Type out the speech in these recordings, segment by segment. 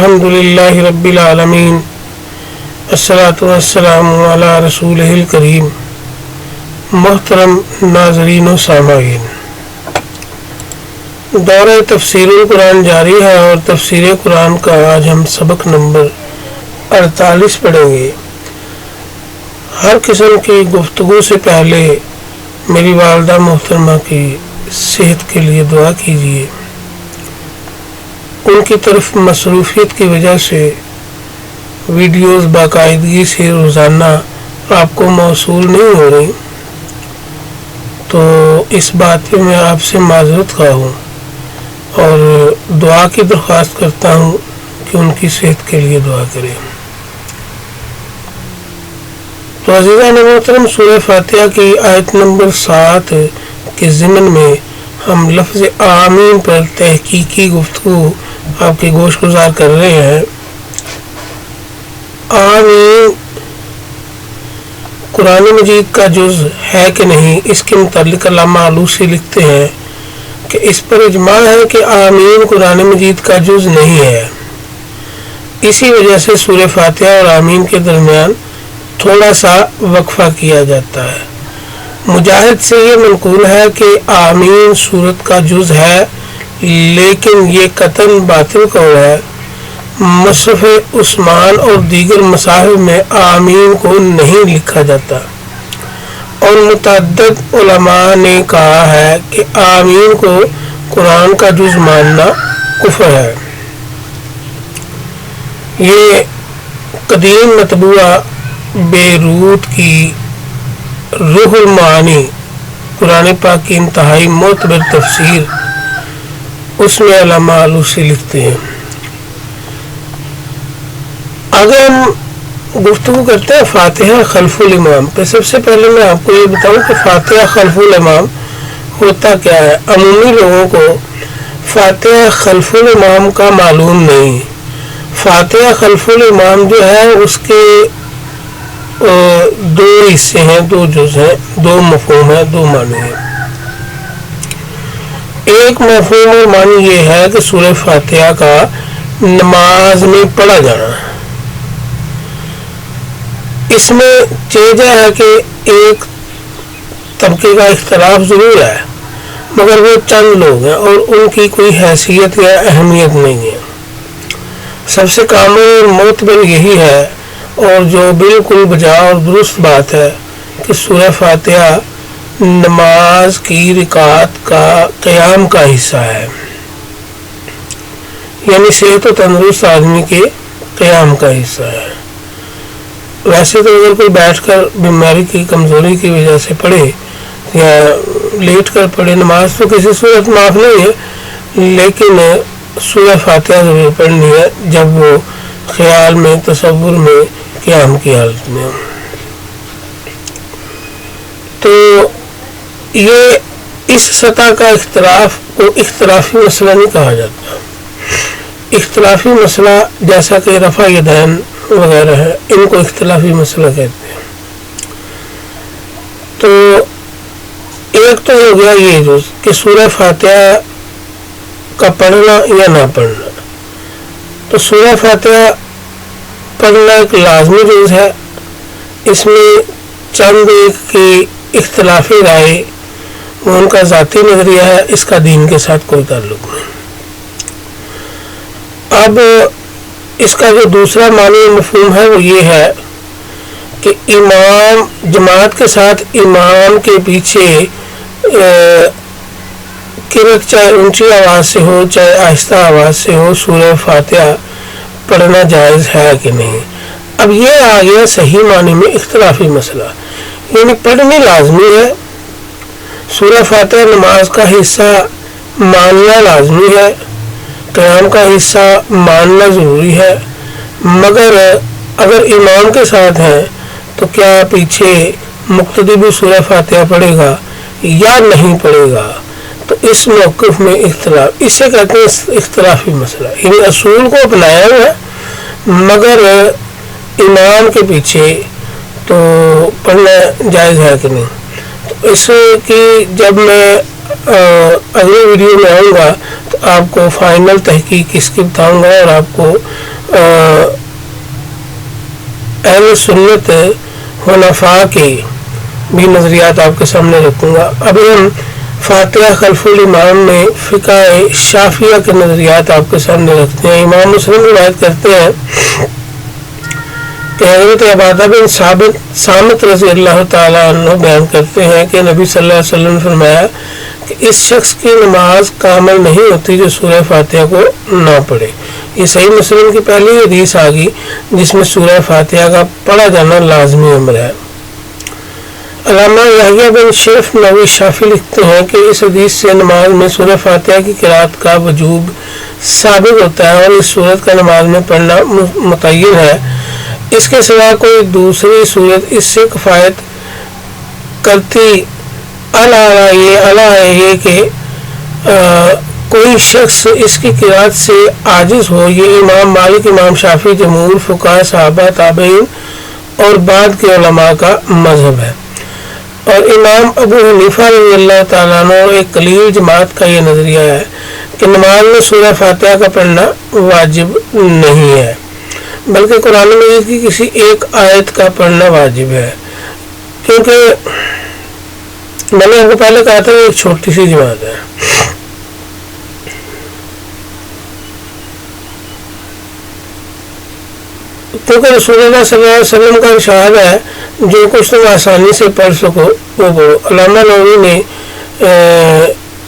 الحمدللہ رب العالمین الصلاۃ والسلام علی رسولہ الکریم۔ محترم ناظرین و سامعین، دورہ تفسیر القرآن جاری ہے اور تفسیر قرآن کا آج ہم سبق نمبر 48 پڑھیں گے۔ ہر قسم کی گفتگو سے پہلے میری والدہ محترمہ کی صحت کے لیے دعا کیجیے۔ ان کی طرف مصروفیت کی وجہ سے ویڈیوز باقاعدگی سے روزانہ آپ کو موصول نہیں ہو رہی، تو اس بات پہ میں آپ سے معذرت خواہ ہوں اور دعا کی درخواست کرتا ہوں کہ ان کی صحت کے لیے دعا کریں۔ تو عزیزان محترم، سورہ فاتحہ کی آیت نمبر 7 کے ضمن میں ہم لفظ آمین پر تحقیقی گفتگو آپ کے گوش گزار کر رہے ہیں۔ آمین قرآن مجید کا جز ہے کہ نہیں، اس کے متعلق علامہ آلوسی لکھتے ہیں کہ اس پر اجماع ہے کہ آمین قرآن مجید کا جز نہیں ہے۔ اسی وجہ سے سورہ فاتحہ اور آمین کے درمیان تھوڑا سا وقفہ کیا جاتا ہے۔ مجاہد سے یہ منقول ہے کہ آمین سورت کا جز ہے، لیکن یہ قطعاً باطل قول ہے۔ مصحف عثمان اور دیگر مصاحف میں آمین کو نہیں لکھا جاتا، اور متعدد علماء نے کہا ہے کہ آمین کو قرآن کا جز ماننا کفر ہے۔ یہ قدیم مطبوعہ بیروت کی روح المعانی، قرآن پاک کی انتہائی معتبر تفسیر، اس میں علامہ آلوسی لکھتے ہیں۔ اگر ہم گفتگو کرتے ہیں فاتحہ خلف الامام پہ، سب سے پہلے میں آپ کو یہ بتاؤں کہ فاتحہ خلف الامام ہوتا کیا ہے۔ عمومی لوگوں کو فاتحہ خلف الامام کا معلوم نہیں۔ فاتحہ خلف الامام جو ہے اس کے دو حصے ہیں، دو جز ہیں، دو مفہوم ہیں، دو معنی ہیں۔ ایک مفہوم اور معنی یہ ہے کہ سورہ فاتحہ کا نماز میں پڑھا جانا، اس میں چیزہ ہے کہ ایک طبقے کا اختلاف ضرور ہے، مگر وہ چند لوگ ہیں اور ان کی کوئی حیثیت یا اہمیت نہیں ہے۔ سب سے کامل اور معتبر یہی ہے، اور جو بالکل بجا اور درست بات ہے، کہ سورہ فاتحہ نماز کی رکعت کا قیام کا حصہ ہے، یعنی صحت و تندرست آدمی کے قیام کا حصہ ہے۔ ویسے تو اگر کوئی بیٹھ کر بیماری کی کمزوری کی وجہ سے پڑھے یا لیٹ کر پڑھے نماز، تو کسی صورت معاف نہیں ہے، لیکن سورہ فاتحہ ضرور پڑھنی ہے جب وہ خیال میں، تصور میں، قیام کی حالت میں۔ تو یہ اس سطح کا اختلاف کو اختلافی مسئلہ نہیں کہا جاتا۔ اختلافی مسئلہ جیسا کہ رفع یدین وغیرہ ہے، ان کو اختلافی مسئلہ کہتے ہیں۔ تو ایک تو ہو گیا یہ جز کہ سورہ فاتحہ کا پڑھنا یا نہ پڑھنا۔ تو سورہ فاتحہ پڑھنا ایک لازمی جز ہے، اس میں چند ایک کی اختلافی رائے، وہ ان کا ذاتی نظریہ ہے، اس کا دین کے ساتھ کوئی تعلق نہیں۔ اب اس کا جو دوسرا معنی مفہوم ہے وہ یہ ہے کہ امام جماعت کے ساتھ امام کے پیچھے قرأت چاہے اونچی آواز سے ہو چاہے آہستہ آواز سے ہو، سورہ فاتحہ پڑھنا جائز ہے کہ نہیں۔ اب یہ آ گیا صحیح معنی میں اختلافی مسئلہ، یعنی پڑھنی لازمی ہے، سورہ فاتحہ نماز کا حصہ ماننا لازمی ہے، قیام کا حصہ ماننا ضروری ہے، مگر اگر امام کے ساتھ ہیں تو کیا پیچھے مقتدی بھی سورہ فاتحہ پڑھے گا یا نہیں پڑھے گا؟ تو اس موقف میں اختلاف، اسے کہتے ہیں اختلافی مسئلہ، یعنی اصول کو اپنایا ہوا ہے مگر امام کے پیچھے تو پڑھنا جائز ہے کہ نہیں۔ تو اس کی جب میں اگلے ویڈیو میں آؤں گا تو آپ کو فائنل تحقیق اس کی بتاؤں گا اور آپ کو اہل سنت حنفاء کے بھی نظریات آپ کے سامنے رکھوں گا. ابھی ہم فاتحہ خلف الامام میں فقہ شافعیہ کے نظریات آپ کے سامنے رکھتے ہیں. امام مسلم روایت کرتے ہیں کہ حضرت عبادہ بن صامت رضی اللہ تعالیٰ عنہ بیان کرتے ہیں کہ نبی صلی اللہ علیہ وسلم نے فرمایا کہ اس شخص کی نماز کامل نہیں ہوتی جو سورہ فاتحہ کو نہ پڑھے. یہ صحیح مسلم کی پہلی حدیث آ گئی جس میں سورہ فاتحہ کا پڑھا جانا لازمی امر ہے. علامہ یحییٰ بن شرف نووی شافعی لکھتے ہیں کہ اس حدیث سے نماز میں سورہ فاتحہ کی قرات کا وجوب ثابت ہوتا ہے اور اس صورت کا نماز میں پڑھنا متعین ہے. اس کے سوا کوئی دوسری صورت اس سے کفایت کرتی یہ کہ کوئی شخص اس کی قرات سے عاجز ہو. یہ امام مالک، امام شافعی، جمہور فقہاء، صحابہ، تابعین اور بعد کے علماء کا مذہب ہے. اور امام ابو حنیفہ رضی اللہ تعالیٰ عنہ ایک قلیل جماعت کا یہ نظریہ ہے کہ نماز میں سورہ فاتحہ کا پڑھنا واجب نہیں ہے بلکہ قرآن مجید کی کسی ایک آیت کا پڑھنا واجب ہے. کیونکہ میں نے آپ کو پہلے کہا تھا ایک چھوٹی سی جماعت ہے. کیونکہ رسول اللہ صلی اللہ علیہ وسلم کا ارشاد ہے جو کچھ تم آسانی سے پڑھ سکو وہ پڑھو. علامہ نووی نے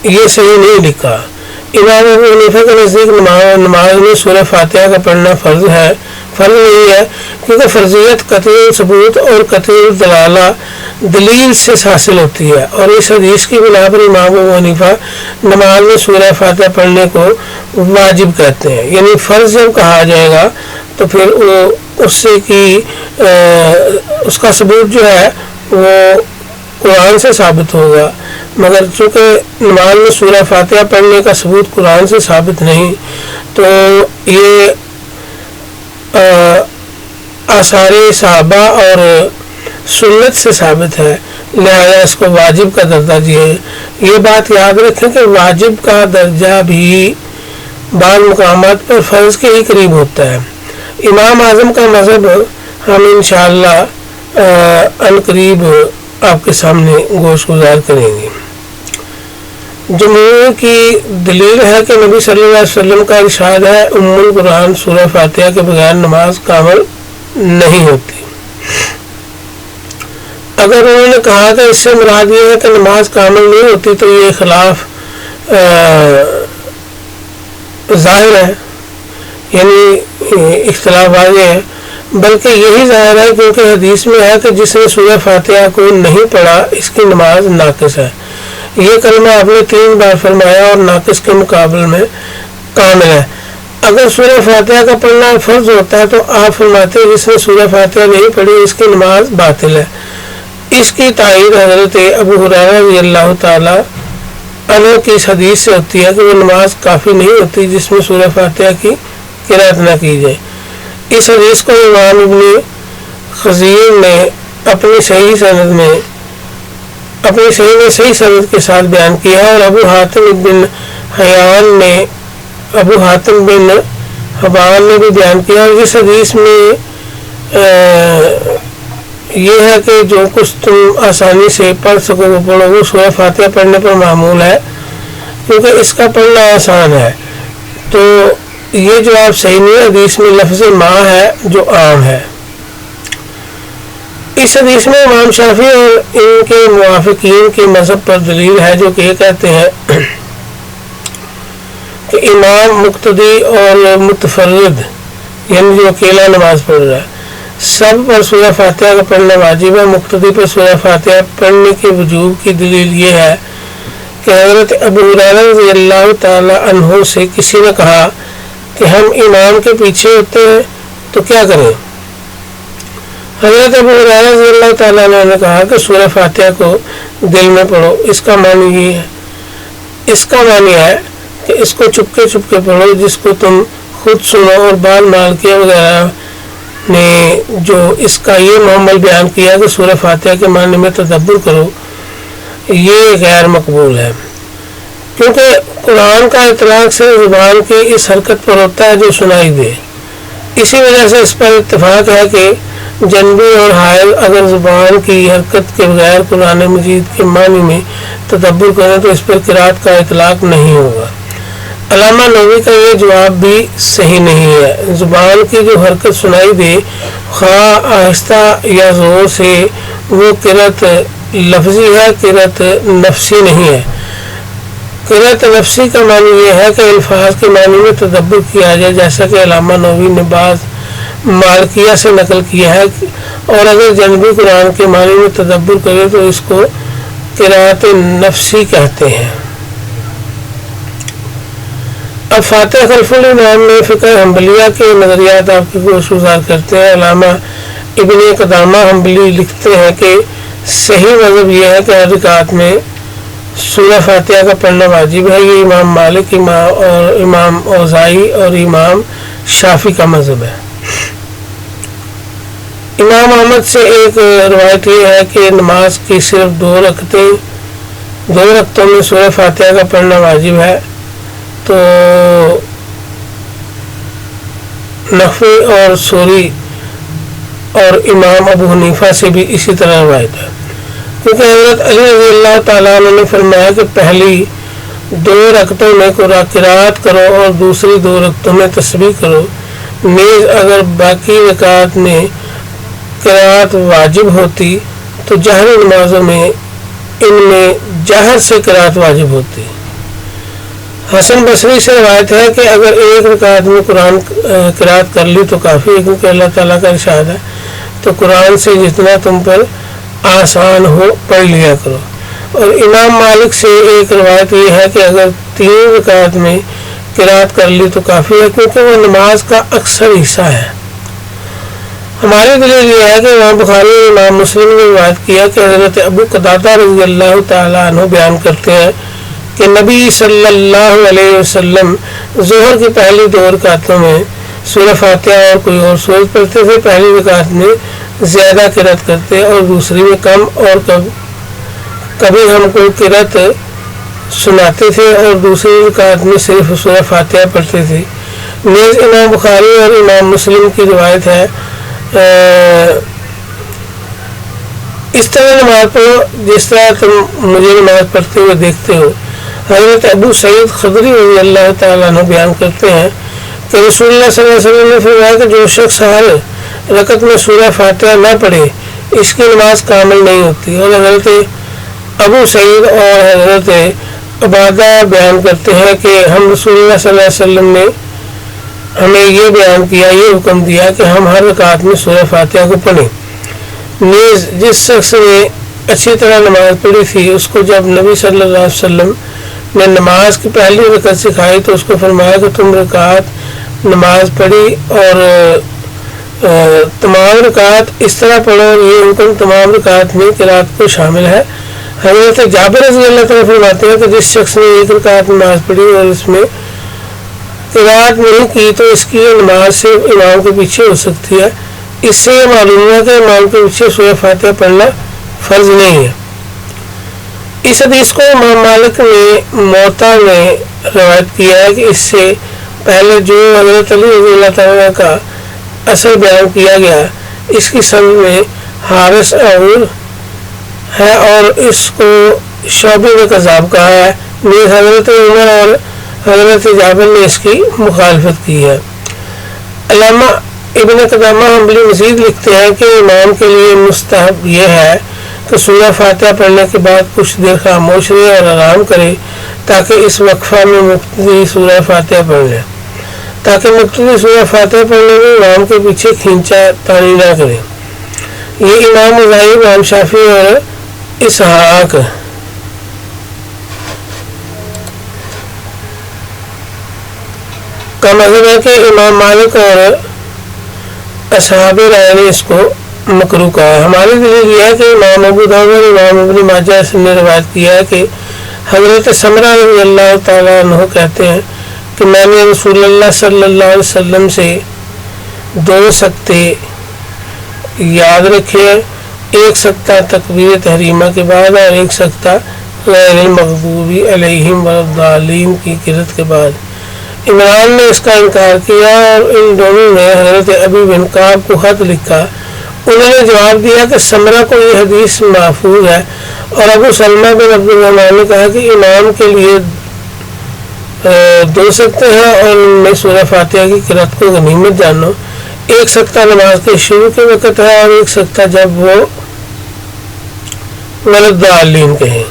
یہ صحیح نہیں لکھا. امام ابو حنیفہ کے نزدیک نماز میں سورہ فاتحہ کا پڑھنا فرض نہیں ہے کیونکہ فرضیت قطعی ثبوت اور قطعی دلالہ دلیل سے حاصل ہوتی ہے. اور اس حدیث کی بنا پر امام ابو حنیفہ نماز میں سورہ فاتحہ پڑھنے کو واجب کہتے ہیں. یعنی فرض جب کہا جائے گا تو پھر اس کا ثبوت جو ہے وہ قرآن سے ثابت ہوگا. مگر چونکہ نماز میں سورہ فاتحہ پڑھنے کا ثبوت قرآن سے ثابت نہیں تو یہ آثار صحابہ اور سنت سے ثابت ہے، لہذا اس کو واجب کا درجہ دیے. یہ بات یاد رکھیں کہ واجب کا درجہ بھی بعض مقامات پر فرض کے ہی قریب ہوتا ہے. امام اعظم کا مذہب ہم انشاءاللہ عنقریب آپ کے سامنے گوش گزار کریں گے. جمہور کی دلیل ہے کہ نبی صلی اللہ علیہ وسلم کا ارشاد ہے ام القرآن سورہ فاتحہ کے بغیر نماز کامل نہیں ہوتی. اگر انہوں نے کہا کہ اس سے مراد یہ ہے کہ نماز کامل نہیں ہوتی تو یہ خلاف ظاہر ہے، یعنی اختلاف واضح ہے. بلکہ یہی ظاہر ہے کیونکہ حدیث میں ہے کہ جس نے سورہ فاتحہ کو نہیں پڑھا اس کی نماز ناقص ہے. یہ کلمہ آپ نے 3 بار فرمایا اور ناقص کے مقابل میں کامل ہے. اگر سورہ فاتحہ کا پڑھنا فرض ہوتا ہے تو آپ فرماتے ہیں جس نے سورہ فاتحہ نہیں پڑھی اس کی نماز باطل ہے. اس کی تائید حضرت ابو ہریرہ رضی اللہ تعالیٰ عنہ کی اس حدیث سے ہوتی ہے کہ وہ نماز کافی نہیں ہوتی جس میں سورہ فاتحہ کی قرات نہ کی جائے. اس حدیث کو امام ابن خزیر نے اپنی صحیح سند کے ساتھ بیان کیا اور ابو حاتم بن حبان نے بھی بیان کیا. اور اس حدیث میں یہ ہے کہ جو کچھ تم آسانی سے پڑھ سکو وہ پڑھو، وہ سورہ فاتحہ پڑھنے پر معمول ہے کیونکہ اس کا پڑھنا آسان ہے. تو یہ جواب صحیح نہیں ہے. حدیث میں لفظ ما ہے جو عام ہے. اس حدیث میں امام شافعی اور ان کے موافقین کے مذہب پر دلیل ہے جو کہ یہ کہتے ہیں کہ امام مقتدی اور متفرد یعنی جو اکیلا نماز پڑھ رہا ہے سب پر سورہ فاتحہ کا پڑھنا واجب ہے. مقتدی پر سورہ فاتحہ پڑھنے کے وجوب کی دلیل یہ ہے کہ حضرت ابو ہریرہ رضی اللہ تعالی عنہ سے کسی نے کہا کہ ہم امام کے پیچھے ہوتے ہیں تو کیا کریں. حضرت ابو ہریرہ رضی اللہ تعالیٰ عنہ نے کہا کہ سورہ فاتحہ کو دل میں پڑھو. اس کا معنی ہے کہ اس کو چپکے پڑھو جس کو تم خود سنو. اور بعض مالکیہ وغیرہ نے جو اس کا یہ معمل بیان کیا کہ سورہ فاتحہ کے معنی میں تدبر کرو، یہ غیر مقبول ہے کیونکہ قرآن کا اطلاق سے زبان کی اس حرکت پر ہوتا ہے جو سنائی دے. اسی وجہ سے اس پر اتفاق ہے کہ جنبی اور حائض اگر زبان کی حرکت کے بغیر قرآن مجید کے معنی میں تدبر کریں تو اس پر قرات کا اطلاق نہیں ہوگا۔ علامہ نووی کا یہ جواب بھی صحیح نہیں ہے۔ زبان کی جو حرکت سنائی دے خواہ آہستہ یا زور سے، وہ قرات لفظی ہے، قرات نفسی نہیں ہے۔ قرات نفسی کا معنی یہ ہے کہ الفاظ کے معنی میں تدبر کیا جائے، جیسا کہ علامہ نووی نے بعض مالکیہ سے نقل کیا ہے، اور اگر جنبی قرآن کے معنی میں تدبر کرے تو اس کو قرات نفسی کہتے ہیں۔ اب فاتح خلف الامام میں فقہ حنبلیہ کے نظریات آپ کی گوش گزار کرتے ہیں۔ علامہ ابن قدامہ حنبلی لکھتے ہیں کہ صحیح مذہب یہ ہے کہ ہر رکعت میں سورہ فاتحہ کا پڑھنا واجب ہے۔ یہ امام مالک اور امام اوزاعی اور امام شافعی کا مذہب ہے۔ امام احمد سے ایک روایت یہ ہے کہ نماز کی صرف دو رکعتوں میں سورہ فاتحہ کا پڑھنا واجب ہے، تو نحوی اور سوری اور امام ابو حنیفہ سے بھی اسی طرح روایت ہے، کیونکہ حضرت علی رضی اللہ تعالیٰ عنہ نے فرمایا کہ پہلی 2 رکعتوں میں قرات کرو اور دوسری 2 رکعتوں میں تسبیح کرو، نیز اگر باقی رکعات میں قرات واجب ہوتی تو جہری نمازوں میں ان میں جہر سے قرات واجب ہوتی۔ حسن بصری سے روایت ہے کہ اگر ایک رکعت میں قرآن قرات کر لی تو کافی ہے، کیونکہ اللہ تعالیٰ کا ارشاد ہے تو قرآن سے جتنا تم پر آسان ہو پڑھ لیا کرو۔ اور امام مالک سے ایک روایت یہ ہے کہ اگر 3 رکعت میں قرات کر لی تو کافی ہے، کیونکہ وہ نماز کا اکثر حصہ ہے۔ ہماری دلیل یہ ہے کہ امام بخاری اور امام مسلم نے روایت کیا کہ حضرت ابو قتادہ رضی اللہ تعالیٰ عنہ بیان کرتے ہیں کہ نبی صلی اللہ علیہ وسلم ظہر کی پہلی 2 رکعتوں میں سورہ فاتحہ اور کوئی اور سورت پڑھتے تھے۔ پہلی رکعت میں زیادہ قرات کرتے اور دوسری میں کم، اور کبھی ہم کو قرات سناتے تھے اور دوسری رکعت میں صرف سورہ فاتحہ پڑھتے تھے۔ نیز امام بخاری اور امام مسلم کی روایت ہے اس طرح نماز پڑھو جس طرح تم مجھے نماز پڑھتے ہوئے دیکھتے ہو۔ حضرت ابو سعید خدری رضی اللہ تعالیٰ عنہ بیان کرتے ہیں کہ رسول اللہ صلی اللہ علیہ وسلم نے فرمایا کہ جو شخص ہر رکعت میں سورہ فاتحہ نہ پڑھے اس کی نماز کامل نہیں ہوتی۔ اور حضرت ابو سعید اور حضرت عبادہ بیان کرتے ہیں کہ ہم رسول اللہ صلی اللہ علیہ وسلم نے ہمیں یہ بیان کیا، یہ حکم دیا کہ ہم ہر رکعت میں سورہ فاتحہ کو پڑھیں۔ نیز جس شخص نے اچھی طرح نماز پڑھی تھی اس کو جب نبی صلی اللہ علیہ وسلم نے نماز کی پہلی رکعت سکھائی تو اس کو فرمایا کہ تم رکعت نماز پڑھی اور تمام رکعت اس طرح پڑھو، اور یہ حکم تمام رکعت میں قرات کو شامل ہے۔ حضرت جابر رضی اللہ تعالیٰ فرماتے ہیں کہ جس شخص نے 1 رکعت نماز پڑھی اور اس میں قرات نہیں کی تو اس کی نماز صرف امام کے پیچھے ہو سکتی ہے۔ اس سے یہ معلوم ہے کہ امام کے پیچھے سورہ فاتحہ پڑھنا فرض نہیں ہے۔ اس حدیث کو امام مالک نے موطا میں روایت کیا ہے کہ اس سے پہلے جو حضرت علی رضی اللہ تعالیٰ کا اثر بیان کیا گیا اس کی سند میں حارث اور ہے اور اس کو شعبی نے کذاب کہا ہے۔ نیز حضرت عمر اور حضرت جابر نے اس کی مخالفت کی ہے۔ علامہ ابن قدامہ حنبلی مزید لکھتے ہیں کہ امام کے لیے مستحب یہ ہے کہ سورہ فاتحہ پڑھنے کے بعد کچھ دیر خاموش رہے اور آرام کرے تاکہ اس وقفہ میں مقتدی سورہ فاتحہ پڑھ لے، تاکہ مقتدی سورہ فاتحہ پڑھنے میں امام کے پیچھے کھینچا تانی نہ کرے۔ یہ امام اوزاعی، امام شافعی اور اسحاق کا مذہب ہے کہ امام مالک اور اصحاب رائے نے اس کو مکروہ کہا ہے۔ ہماری دلیل یہ ہے کہ امام ابو داؤد اور امام ابن ماجہ نے روایت کیا ہے کہ حضرت سمرہ رضی اللہ تعالیٰ عنہ کہتے ہیں کہ میں نے رسول اللہ صلی اللہ علیہ وسلم سے 2 سکتے یاد رکھے، ایک سکتہ تکبیر تحریمہ کے بعد اور ایک سکتہ غیر المغضوب علیہم ولا الضالین کی قرات کے بعد۔ عمران نے اس کا انکار کیا اور ان دونوں نے حضرت ابی بن کعب کو خط لکھا. انہوں نے جواب دیا کہ سمرہ کو یہ حدیث محفوظ ہے، اور ابو سلمہ بن عبد الرحمن نے کہا کہ امام کے لیے 2 سکتے ہیں اور ان میں سورہ فاتحہ کی قرأت کو غنیمت جانو. ایک سکتہ نماز کے شروع کے وقت ہے اور ایک سکتہ جب وہ ولدالین کہیں.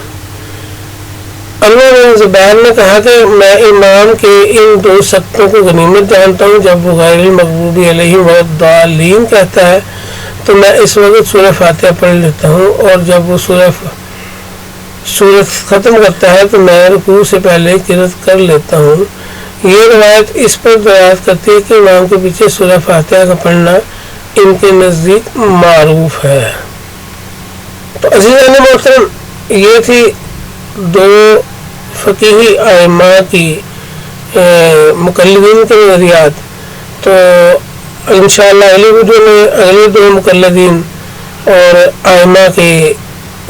عروہ بن زبیر نے کہا کہ میں امام کے ان 2 سکتوں کو غنیمت جانتا ہوں. جب وہ غیر المغضوب علیہم ولدالین کہتا ہے تو میں اس وقت سورہ فاتحہ پڑھ لیتا ہوں، اور جب وہ سورت ختم کرتا ہے تو میں رکوع سے پہلے قرأت کر لیتا ہوں. یہ روایت اس پر دلالت کرتی ہے کہ امام کے پیچھے سورہ فاتحہ کا پڑھنا ان کے نزدیک معروف ہے. تو عزیزان محترم، یہ تھی 2 فقیہی ائمہ کی مقلدین کے نظریات. تو انشاءاللہ اگلی ویڈیو میں اگلے 2 مقلدین اور ائمہ کے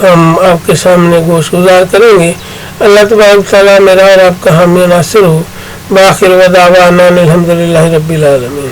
ہم آپ کے سامنے گوش گزار کریں گے. اللہ تبارک تعالیٰ میرا اور آپ کا حامی و ناصر ہو. بآخر دعوانا الحمدللہ رب العالمین.